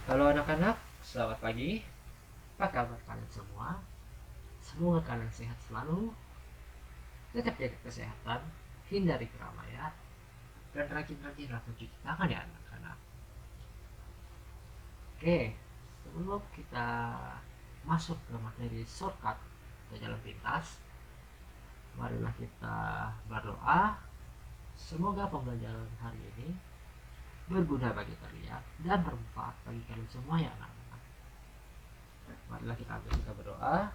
Halo anak-anak, selamat pagi. Apa kabar kalian semua? Semoga kalian sehat selalu. Tetap jaga kesehatan, hindari keramaian, dan rajin-rajinlah mencuci tangan ya anak-anak. Oke, sebelum kita masuk ke materi shortcut atau jalan pintas, marilah kita berdoa. Semoga pembelajaran hari ini berguna bagi kalian dan bermanfaat bagi kalian semua ya anak-anak. Marilah kita berdoa.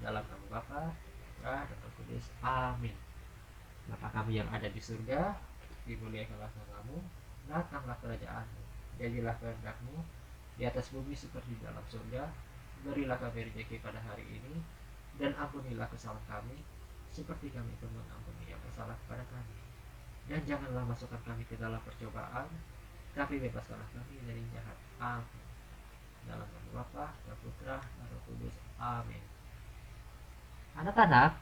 Dalam nama Bapa, Putra, dan Roh Kudus. Amin. Bapa kami yang ada di surga, dimuliakanlah namamu, datanglah kerajaanmu, jadilah kehendakmu di atas bumi seperti di dalam surga. Berilah kami rezeki pada hari ini, dan ampunilah kesalahan kami, seperti kami pun mengampuni yang bersalah kepada kami. Dan janganlah masukkan kami ke dalam percobaan, tapi bebaskanlah kami dari jahat. Amin. Dalam nama Bapa, dan Putra, dan Roh Kudus. Amin. Anak-anak,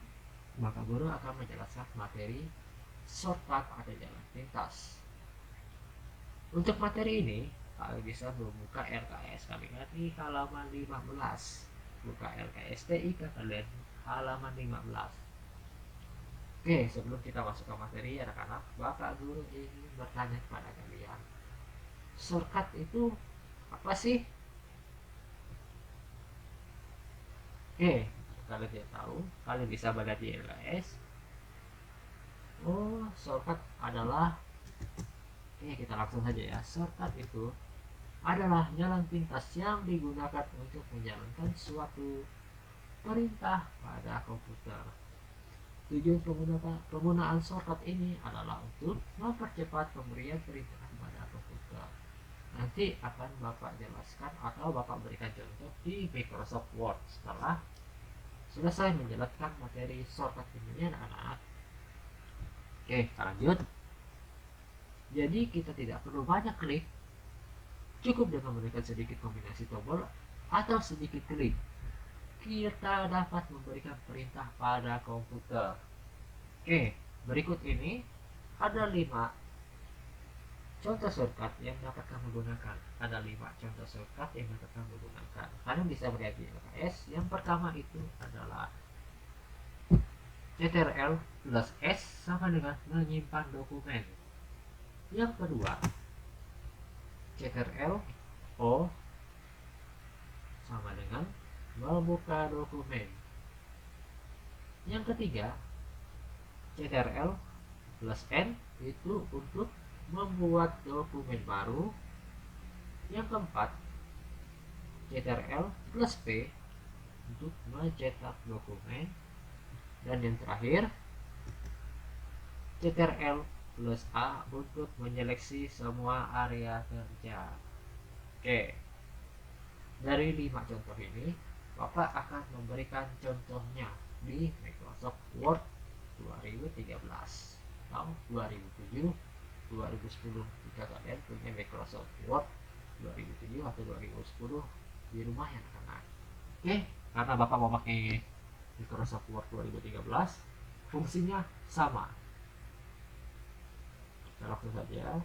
maka guru akan menjelaskan materi shortcut atau jalan pintas. Untuk materi ini, kalian bisa membuka LKS kalian di halaman 15. Buka LKS TIK kalian halaman 15. Oke, sebelum kita masuk ke materi, anak-anak, Bapak Guru ingin bertanya kepada kalian. Shortcut itu apa sih? Oke, kalian tidak tahu, kalian bisa baca di LKS. Oh, shortcut adalah, kita langsung saja ya. Shortcut itu adalah jalan pintas yang digunakan untuk menjalankan suatu perintah pada komputer. Tujuan penggunaan shortcut ini adalah untuk mempercepat pemberian perintah pada komputer. Nanti akan Bapak jelaskan atau Bapak berikan contoh di Microsoft Word setelah selesai menjelaskan materi shortcut ini anak-anak. Oke, kita lanjut. Jadi kita tidak perlu banyak klik, cukup dengan memberikan sedikit kombinasi tombol atau sedikit klik, kita dapat memberikan perintah pada komputer. Oke, berikut ini ada 5 contoh shortcut yang dapat kamu gunakan. Ada 5 contoh shortcut yang dapat kamu gunakan. Kalian bisa melihat di LKS. Yang pertama itu adalah Ctrl plus S sama dengan menyimpan dokumen. Yang kedua, Ctrl O sama dengan membuka dokumen. Yang ketiga, Ctrl plus N itu untuk membuat dokumen baru. Yang keempat, Ctrl plus P untuk mencetak dokumen. Dan yang terakhir, Ctrl plus A untuk menyeleksi semua area kerja. Oke, dari 5 contoh ini Bapak akan memberikan contohnya di Microsoft Word 2013 atau 2007, 2010 jika kalian punya Microsoft Word 2007 atau 2010 di rumah ya anak-anak. Oke, karena Bapak mau pakai Microsoft Word 2013, fungsinya sama. Kita langsung saja.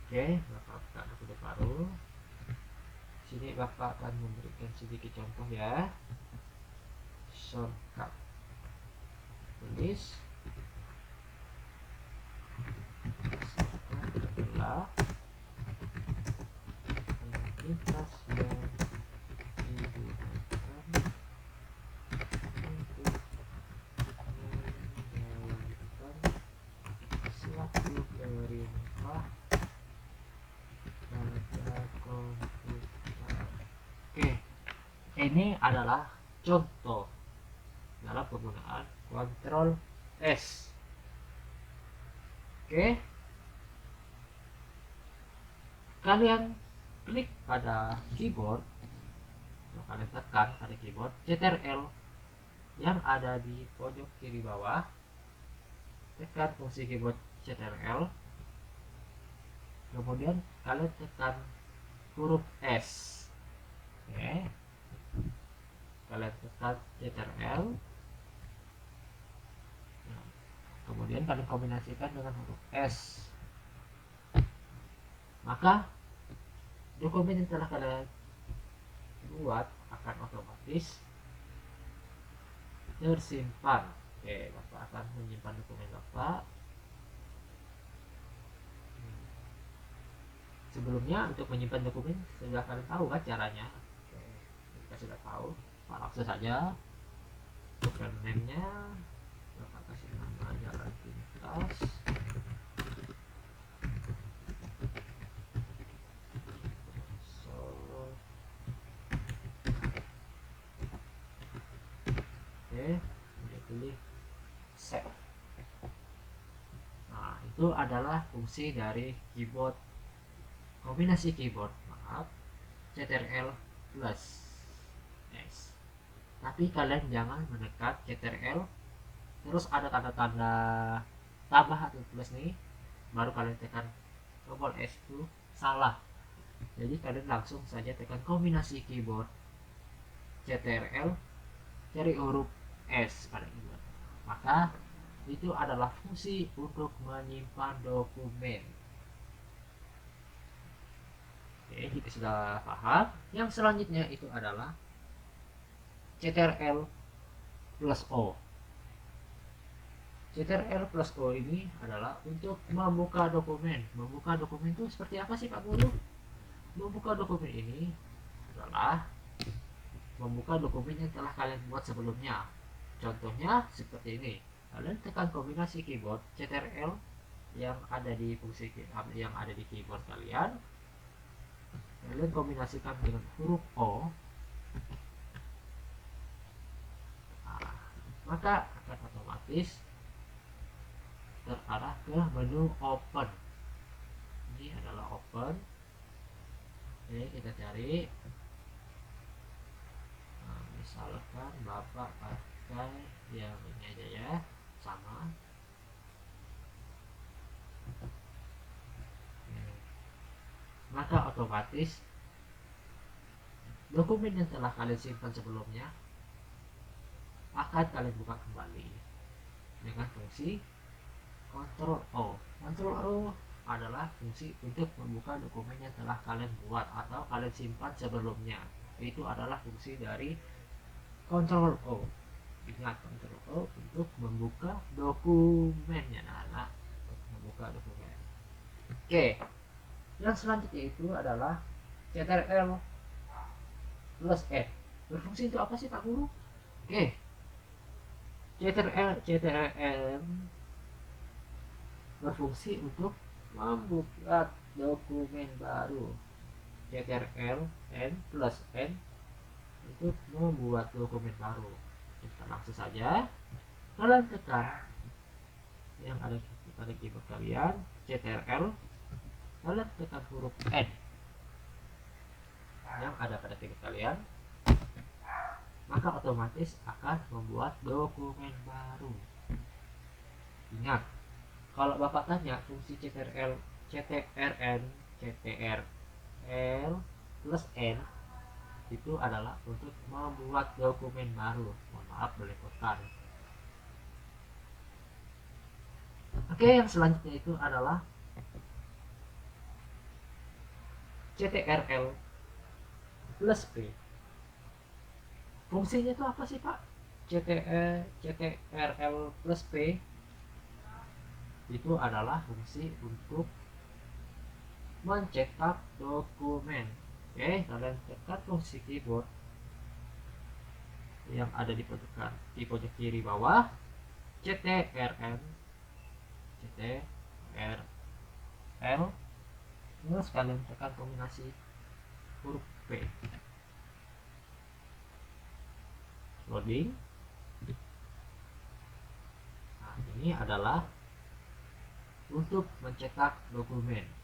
Oke, Bapak buka dokumen baru. Sini Bapak akan memberikan sedikit contoh ya. Shortcut tulis. Shortcut adalah pintas yang digunakan untuk menjalankan suatu perintah pada komputer. Oke, ini adalah contoh dalam penggunaan Ctrl S. Oke, kalian klik pada keyboard, kalian tekan pada keyboard Ctrl yang ada di pojok kiri bawah, tekan fungsi keyboard Ctrl, kemudian kalian tekan huruf S. Oke, kalian tekan Ctrl, kemudian kalian kombinasikan dengan huruf S. maka dokumen yang telah kalian buat akan otomatis tersimpan. Oke, Bapak akan menyimpan dokumen Bapak. Sebelumnya untuk menyimpan dokumen sudah kalian tahu kan caranya. Oke, kita sudah tahu, Pak langsung saja dokumen name-nya Bapak kasih nama jalan pintas. Oke, kemudian pilih save. Nah, itu adalah fungsi dari keyboard, kombinasi keyboard, maaf, Ctrl plus S. Tapi kalian jangan menekan Ctrl terus ada tanda-tanda tambah atau plus nih, baru kalian tekan tombol S, itu salah. Jadi kalian langsung saja tekan kombinasi keyboard Ctrl cari huruf S pada keyboard, maka itu adalah fungsi untuk menyimpan dokumen. Oke, kita sudah paham. Yang selanjutnya itu adalah Ctrl plus O. Ctrl plus O ini adalah untuk membuka dokumen. Membuka dokumen itu seperti apa sih Pak Guru? Membuka dokumen ini adalah membuka dokumen yang telah kalian buat sebelumnya. Contohnya seperti ini. Kalian tekan kombinasi keyboard Ctrl yang ada di fungsi yang ada di keyboard kalian. Kalian kombinasikan dengan huruf O. Nah, maka akan otomatis terarah ke menu open. Ini adalah open. Oke, kita cari. Nah, misalkan Bapak pakai yang ini aja ya, sama. Maka otomatis dokumen yang telah kalian simpan sebelumnya akan kalian buka kembali dengan fungsi Ctrl O. Ctrl O adalah fungsi untuk membuka dokumen yang telah kalian buat atau kalian simpan sebelumnya. Itu adalah fungsi dari Ctrl O. Ingat, Ctrl O untuk membuka dokumennya, anak-anak, untuk membuka dokumen. Oke, yang selanjutnya itu adalah Ctrl plus F. Berfungsi untuk apa sih Pak Guru? Oke, Ctrl berfungsi untuk membuka dokumen baru. Ctrl N plus N untuk membuat dokumen baru. Kita langsung saja kalian tekan yang ada pada keyboard kalian, Ctrl, kalian tekan huruf N yang ada pada keyboard kalian, maka otomatis akan membuat dokumen baru. Ingat, kalau Bapak tanya fungsi Ctrl, Ctrl plus N itu adalah untuk membuat dokumen baru. Mohon maaf belepotan. Oke, yang selanjutnya itu adalah Ctrl plus P. Fungsinya itu apa sih Pak? Ctrl plus P itu adalah fungsi untuk mencetak dokumen. Oke, kalian tekan fungsi keyboard yang ada di pojok kiri bawah, Ctrl, terus kalian tekan kombinasi huruf P. Loading. Nah, ini adalah untuk mencetak dokumen.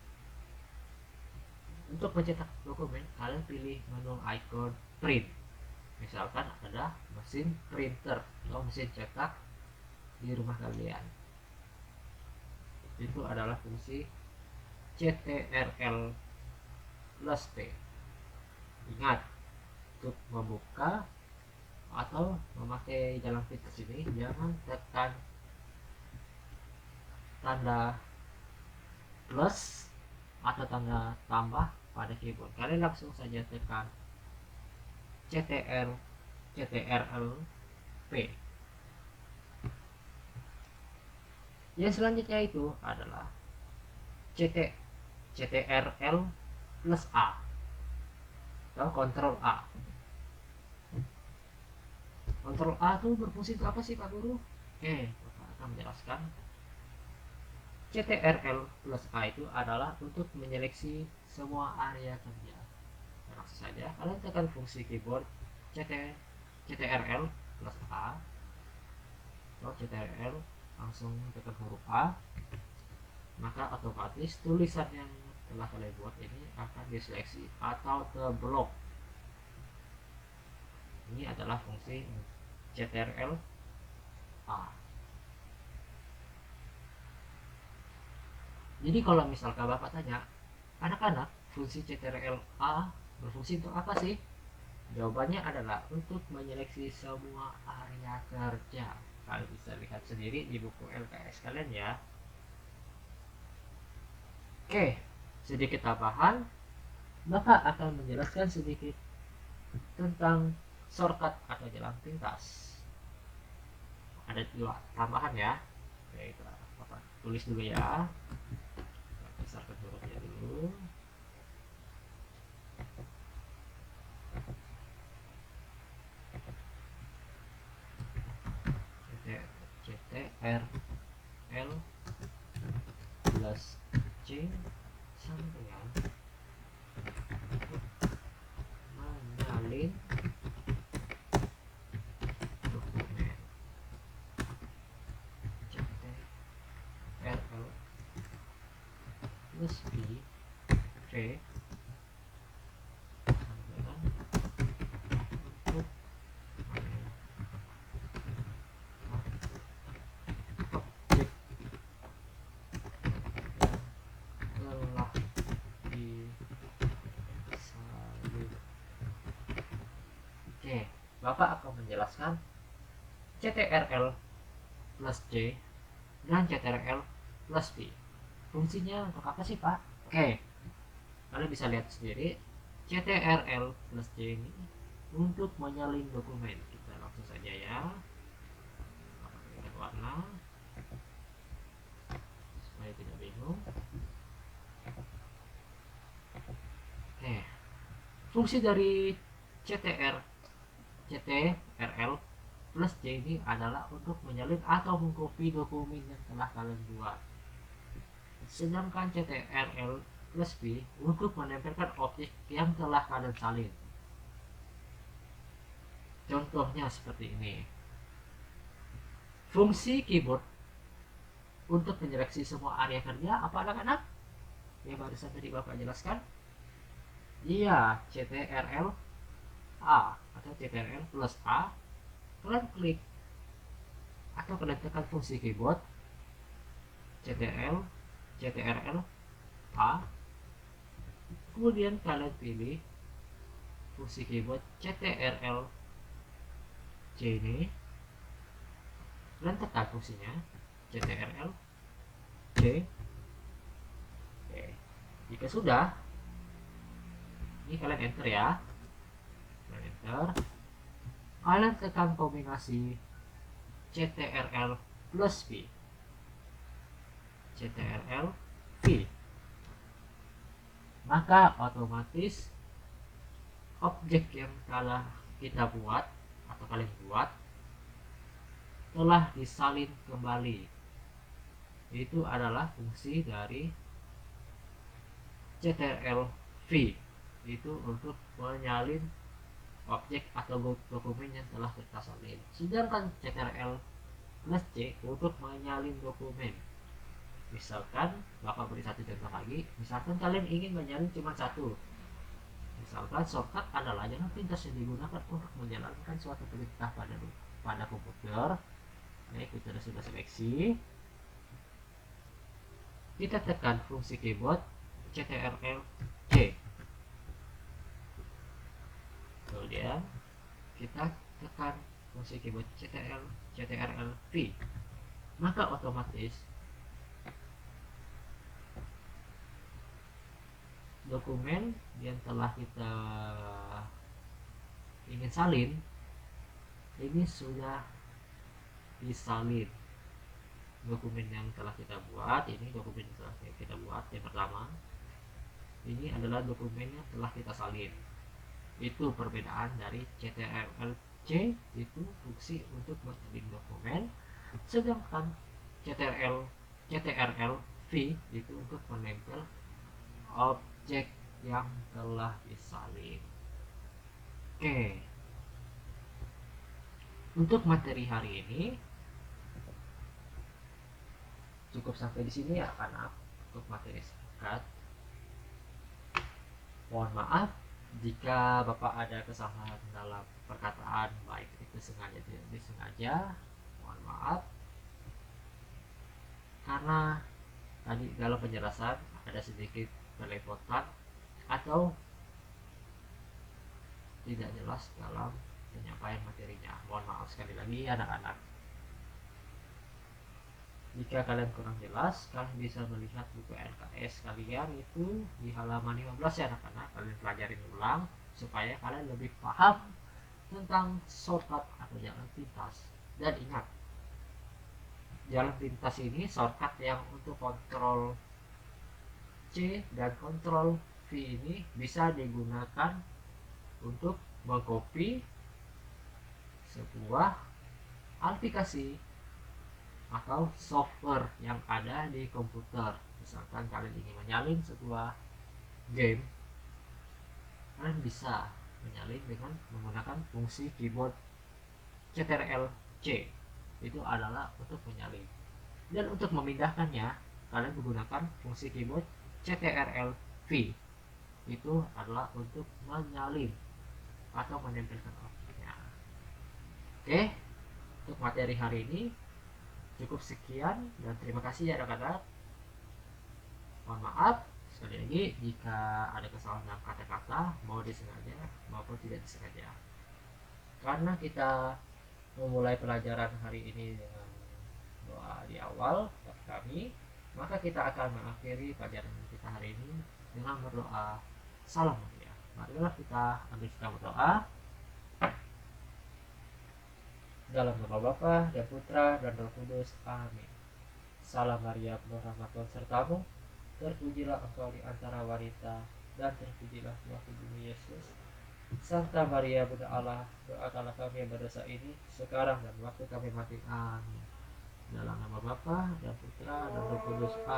Untuk mencetak dokumen, kalian pilih menu icon print. Misalkan ada mesin printer atau mesin cetak di rumah kalian. Itu adalah fungsi Ctrl plus P. Ingat, untuk membuka atau memakai jalan pintas ini jangan tekan tanda plus atau tanda tambah pada keyboard, kalian langsung saja tekan CTRL P. Yang selanjutnya itu adalah CTRL plus A atau Ctrl A. Ctrl A itu berfungsi untuk apa sih Pak Guru? Oke, Bapak akan menjelaskan. CTRL plus A itu adalah untuk menyeleksi semua area kerja. Langsung saja kalian tekan fungsi keyboard CTRL plus A atau CTRL, langsung tekan huruf A, maka otomatis tulisan yang telah kalian buat ini akan diseleksi atau terblok. Ini adalah fungsi CTRL A. Jadi kalau misalkan Bapak tanya, anak-anak, fungsi CTRL A berfungsi untuk apa sih? Jawabannya adalah untuk menyeleksi semua area kerja. Kalian bisa lihat sendiri di buku LKS kalian ya. Oke, sedikit tambahan, Bapak akan menjelaskan sedikit tentang shortcut atau jalan pintas. Ada 2 tambahan ya. Oke, Bapak tulis dulu ya. Besarkan hurufnya dulu. CTRL plus C sama dengan menyalin dokumen. CTRL plus B C sama dengan untuk objek telah disalin. Oke, Bapak akan menjelaskan CTRL plus C dan CTRL plus B. Fungsinya untuk apa sih Pak? Oke, kalian bisa lihat sendiri. CTRL plus C ini untuk menyalin dokumen. Kita langsung saja ya, warna supaya tidak bingung. Oke, fungsi dari CTRL plus C ini adalah untuk menyalin atau mengcopy dokumen yang telah kalian buat. Sedangkan CTRL plus B untuk menempelkan objek yang telah kalian salin. Contohnya seperti ini. Fungsi keyboard untuk menyeleksi semua area kerja apa anak-anak? Yang barusan tadi Bapak jelaskan? Iya, CTRL A atau CTRL plus A. Kalian klik atau kalian tekan fungsi keyboard CTRL A, kemudian kalian pilih fungsi keyboard CTRL C ini, kalian tekan fungsinya CTRL C. Oke, jika sudah, ini kalian enter ya, kalian enter, kalian tekan kombinasi CTRL plus V, CTRL V, maka otomatis objek yang telah kita buat atau kalian buat telah disalin kembali. Itu adalah fungsi dari CTRL V, itu untuk menyalin objek atau dokumen yang telah kita salin. Sedangkan CTRL plus C untuk menyalin dokumen. Misalkan Bapak beri satu contoh lagi, misalkan kalian ingin menyalin cuma satu. Misalkan shortcut adalah jalan pintas yang digunakan untuk menjalankan suatu perintah pada komputer. Baik, kita sudah seleksi. Kita tekan fungsi keyboard CTRL C. Kemudian kita tekan fungsi keyboard CTRL V. Maka otomatis dokumen yang telah kita ingin salin ini sudah disalin. Dokumen yang telah kita buat ini, dokumen yang telah kita buat yang pertama ini adalah dokumen yang telah kita salin. Itu perbedaan dari CTRL-C, itu fungsi untuk mensalin dokumen, sedangkan CTRL-V itu untuk menempel objek yang telah disalin. Oke, untuk materi hari ini cukup sampai di sini ya anak, untuk materi singkat. Mohon maaf jika Bapak ada kesalahan dalam perkataan, baik itu sengaja tidak disengaja. Mohon maaf, karena tadi dalam penjelasan ada sedikit belepotan atau tidak jelas dalam penyampaian materinya. Mohon maaf sekali lagi anak-anak. Jika kalian kurang jelas, kalian bisa melihat buku LKS kalian itu di halaman 15 ya anak-anak. Kalian pelajarin ulang supaya kalian lebih paham tentang shortcut atau jalan pintas. Dan ingat, jalan pintas ini shortcut yang untuk kontrol C dan kontrol V ini bisa digunakan untuk mengcopy sebuah aplikasi atau software yang ada di komputer. Misalkan kalian ingin menyalin sebuah game, kalian bisa menyalin dengan menggunakan fungsi keyboard CTRL-C. Itu adalah untuk menyalin. Dan untuk memindahkannya, kalian menggunakan fungsi keyboard CTRL-V. Itu adalah untuk menyalin atau menempelkan objeknya. Oke, untuk materi hari ini cukup sekian dan terima kasih ya anak-anak. Mohon maaf sekali lagi jika ada kesalahan dalam kata-kata, mau disengaja maupun tidak disengaja. Karena kita memulai pelajaran hari ini dengan doa di awal kami, maka kita akan mengakhiri pelajaran kita hari ini dengan berdoa salam Maria. Marilah kita ambil berdoa. Dalam nama Bapa dan Putra dan Roh Kudus. Amin. Salam Maria, penuh rahmat Tuhan sertamu. Terpujilah engkau di antara wanita, dan terpujilah buah tubuhmu Yesus. Santa Maria, Bunda Allah, doakanlah kami yang berdosa ini, sekarang dan waktu kami mati. Amin. Dalam nama Bapa dan Putra dan Roh Kudus. Amin.